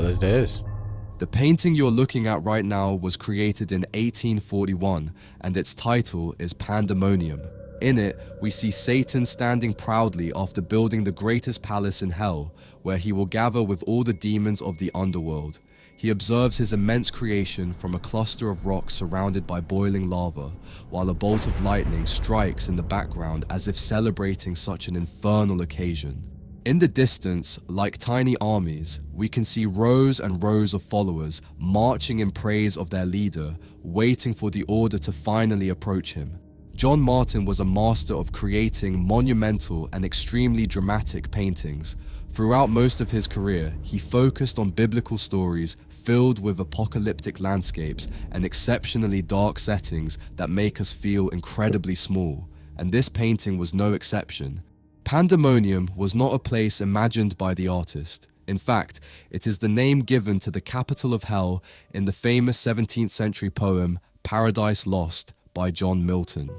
Yes, there is. The painting you're looking at right now was created in 1841, and its title is Pandemonium. In it, we see Satan standing proudly after building the greatest palace in hell, where he will gather with all the demons of the underworld. He observes his immense creation from a cluster of rocks surrounded by boiling lava, while a bolt of lightning strikes in the background as if celebrating such an infernal occasion. In the distance, like tiny armies, we can see rows and rows of followers marching in praise of their leader, waiting for the order to finally approach him. John Milton was a master of creating monumental and extremely dramatic paintings. Throughout most of his career, he focused on biblical stories filled with apocalyptic landscapes and exceptionally dark settings that make us feel incredibly small, and this painting was no exception. Pandemonium was not a place imagined by the artist. In fact, it is the name given to the capital of hell in the famous 17th century poem Paradise Lost by John Milton.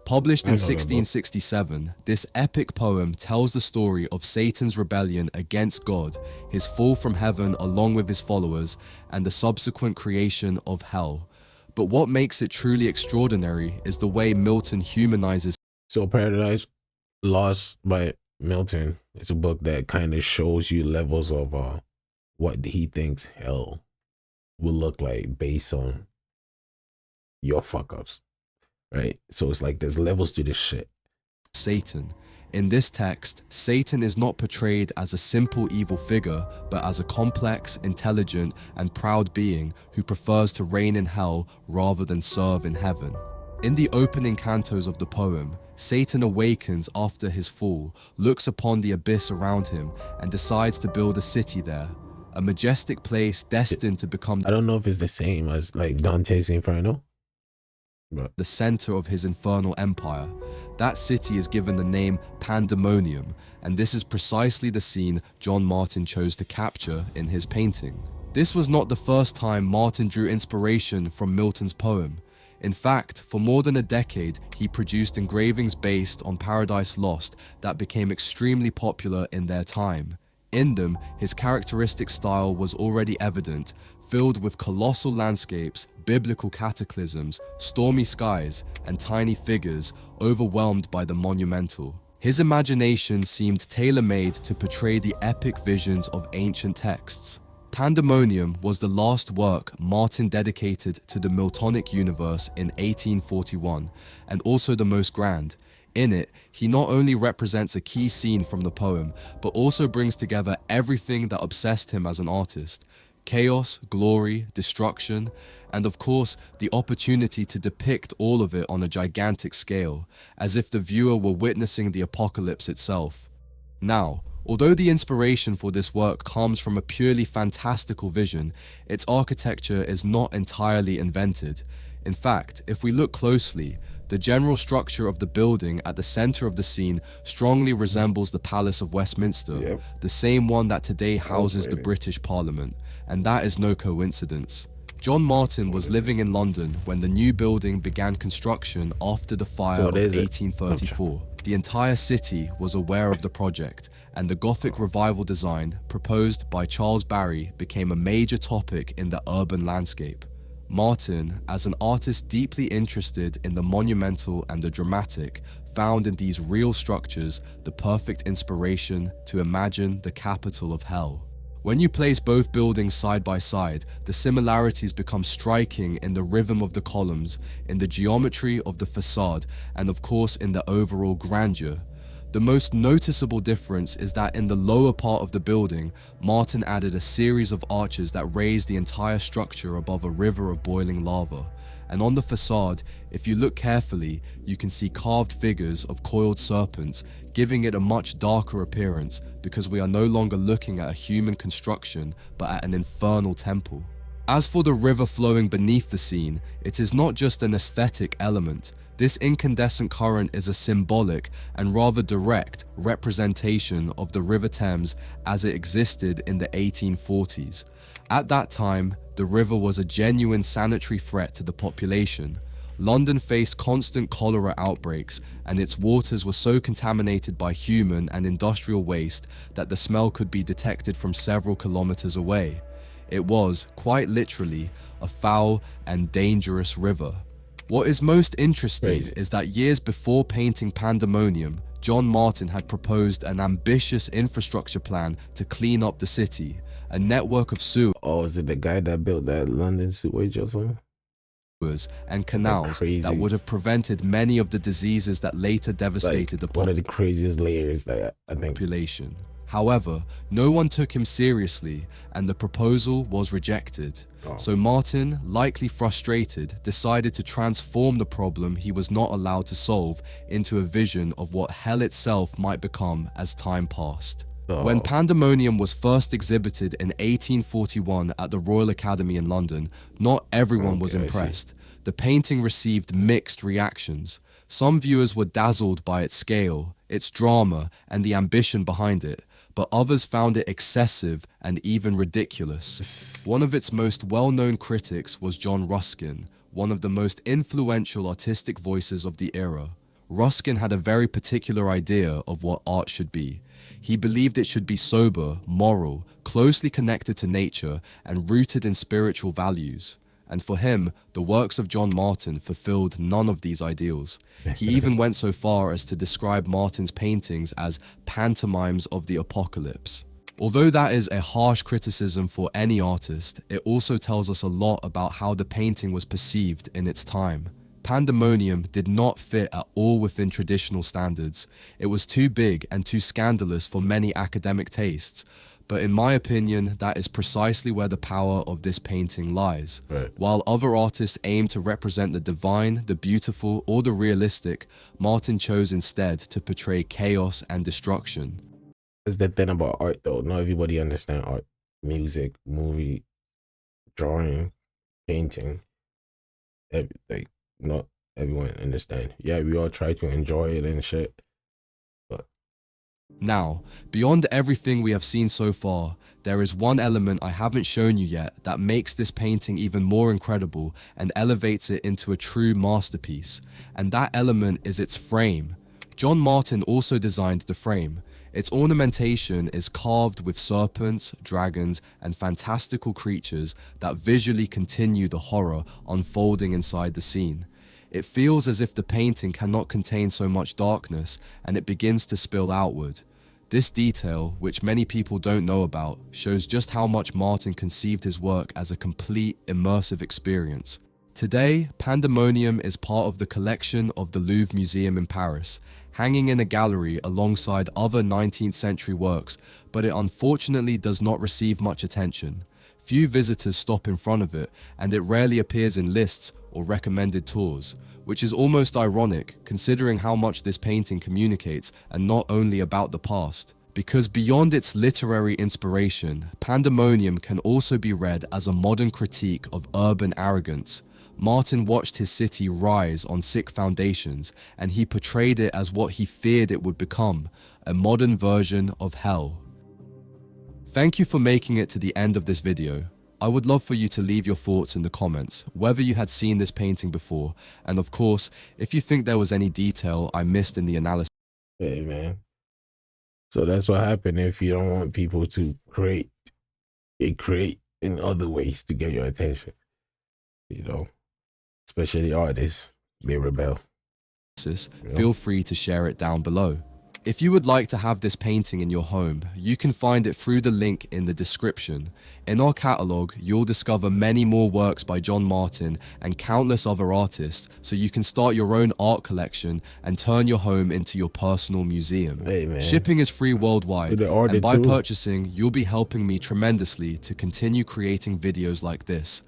Published in 1667, this epic poem tells the story of Satan's rebellion against God, his fall from heaven along with his followers, and the subsequent creation of hell. But what makes it truly extraordinary is the way Milton humanizes. So Paradise Lost by Milton is a book that kind of shows you levels of what he thinks hell will look like based on your fuck-ups. Right? So it's like there's levels to this shit. Satan. In this text, Satan is not portrayed as a simple evil figure, but as a complex, intelligent, and proud being who prefers to reign in hell rather than serve in heaven. In the opening cantos of the poem, Satan awakens after his fall, looks upon the abyss around him, and decides to build a city there. A majestic place destined to become— I don't know if it's the same as like Dante's Inferno. the center of his infernal empire. That city is given the name Pandemonium, and this is precisely the scene John Milton chose to capture in his painting. This was not the first time Milton drew inspiration from Milton's poem. In fact, for more than a decade, he produced engravings based on Paradise Lost that became extremely popular in their time. In them, his characteristic style was already evident, filled with colossal landscapes, biblical cataclysms, stormy skies, and tiny figures overwhelmed by the monumental. His imagination seemed tailor-made to portray the epic visions of ancient texts. Pandemonium was the last work Milton dedicated to the Miltonic universe in 1841, and also the most grand. In it, he not only represents a key scene from the poem, but also brings together everything that obsessed him as an artist: chaos, glory, destruction, and of course, the opportunity to depict all of it on a gigantic scale, as if the viewer were witnessing the apocalypse itself. Now, although the inspiration for this work comes from a purely fantastical vision, its architecture is not entirely invented. In fact, if we look closely, the general structure of the building at the center of the scene strongly resembles the Palace of Westminster, the same one that today houses the British Parliament, and that is no coincidence. John Milton was living in London when the new building began construction after the fire of 1834. The entire city was aware of the project, and the Gothic revival design proposed by Charles Barry became a major topic in the urban landscape. Milton, as an artist deeply interested in the monumental and the dramatic, found in these real structures the perfect inspiration to imagine the capital of hell. When you place both buildings side by side, the similarities become striking in the rhythm of the columns, in the geometry of the facade, and of course in the overall grandeur. The most noticeable difference is that in the lower part of the building, Milton added a series of arches that raised the entire structure above a river of boiling lava. And on the facade, if you look carefully, you can see carved figures of coiled serpents, giving it a much darker appearance because we are no longer looking at a human construction, but at an infernal temple. As for the river flowing beneath the scene, it is not just an aesthetic element. This incandescent current is a symbolic and rather direct representation of the River Thames as it existed in the 1840s. At that time, the river was a genuine sanitary threat to the population. London faced constant cholera outbreaks, and its waters were so contaminated by human and industrial waste that the smell could be detected from several kilometers away. It was, quite literally, a foul and dangerous river. What is most interesting Crazy. is that years before painting Pandemonium, John Milton had proposed an ambitious infrastructure plan to clean up the city, a network of sewers Oh, is it the guy that built that London sewage or something? and canals crazy. that would have prevented many of the diseases that later devastated the One of the craziest layers that I think. population. However, no one took him seriously and the proposal was rejected. So Martin, likely frustrated, decided to transform the problem he was not allowed to solve into a vision of what hell itself might become as time passed. When Pandemonium was first exhibited in 1841 at the Royal Academy in London, not everyone was impressed. The painting received mixed reactions. Some viewers were dazzled by its scale, its drama, and the ambition behind it, but others found it excessive and even ridiculous. One of its most well-known critics was John Ruskin, one of the most influential artistic voices of the era. Ruskin had a very particular idea of what art should be. He believed it should be sober, moral, closely connected to nature, and rooted in spiritual values. And for him, the works of John Milton fulfilled none of these ideals. He even went so far as to describe Martin's paintings as pantomimes of the apocalypse. Although that is a harsh criticism for any artist, it also tells us a lot about how the painting was perceived in its time. Pandemonium did not fit at all within traditional standards. It was too big and too scandalous for many academic tastes. But in my opinion, that is precisely where the power of this painting lies. While other artists aim to represent the divine, the beautiful, or the realistic, Martin chose instead to portray chaos and destruction. That's the thing about art though. Not everybody understands art. Music, movie, drawing, painting. Like, not everyone understand. Yeah, we all try to enjoy it and shit. Now, beyond everything we have seen so far, there is one element I haven't shown you yet that makes this painting even more incredible and elevates it into a true masterpiece. And that element is its frame. John Milton also designed the frame. Its ornamentation is carved with serpents, dragons, and fantastical creatures that visually continue the horror unfolding inside the scene. It feels as if the painting cannot contain so much darkness, and it begins to spill outward. This detail, which many people don't know about, shows just how much Milton conceived his work as a complete, immersive experience. Today, Pandemonium is part of the collection of the Louvre Museum in Paris, hanging in a gallery alongside other 19th century works, but it unfortunately does not receive much attention. Few visitors stop in front of it, and it rarely appears in lists or recommended tours, which is almost ironic considering how much this painting communicates and not only about the past. Because beyond its literary inspiration, Pandemonium can also be read as a modern critique of urban arrogance. Milton watched his city rise on sick foundations, and he portrayed it as what he feared it would become, a modern version of hell. Thank you for making it to the end of this video. I would love for you to leave your thoughts in the comments, whether you had seen this painting before, and of course, if you think there was any detail I missed in the analysis. Hey man. So that's what happened if you don't want people to create in other ways to get your attention. You know, especially artists, they rebel. Feel free to share it down below. If you would like to have this painting in your home, you can find it through the link in the description. In our catalogue, you'll discover many more works by John Milton and countless other artists, so you can start your own art collection and turn your home into your personal museum. Hey, man. Shipping is free worldwide, and by purchasing, you'll be helping me tremendously to continue creating videos like this.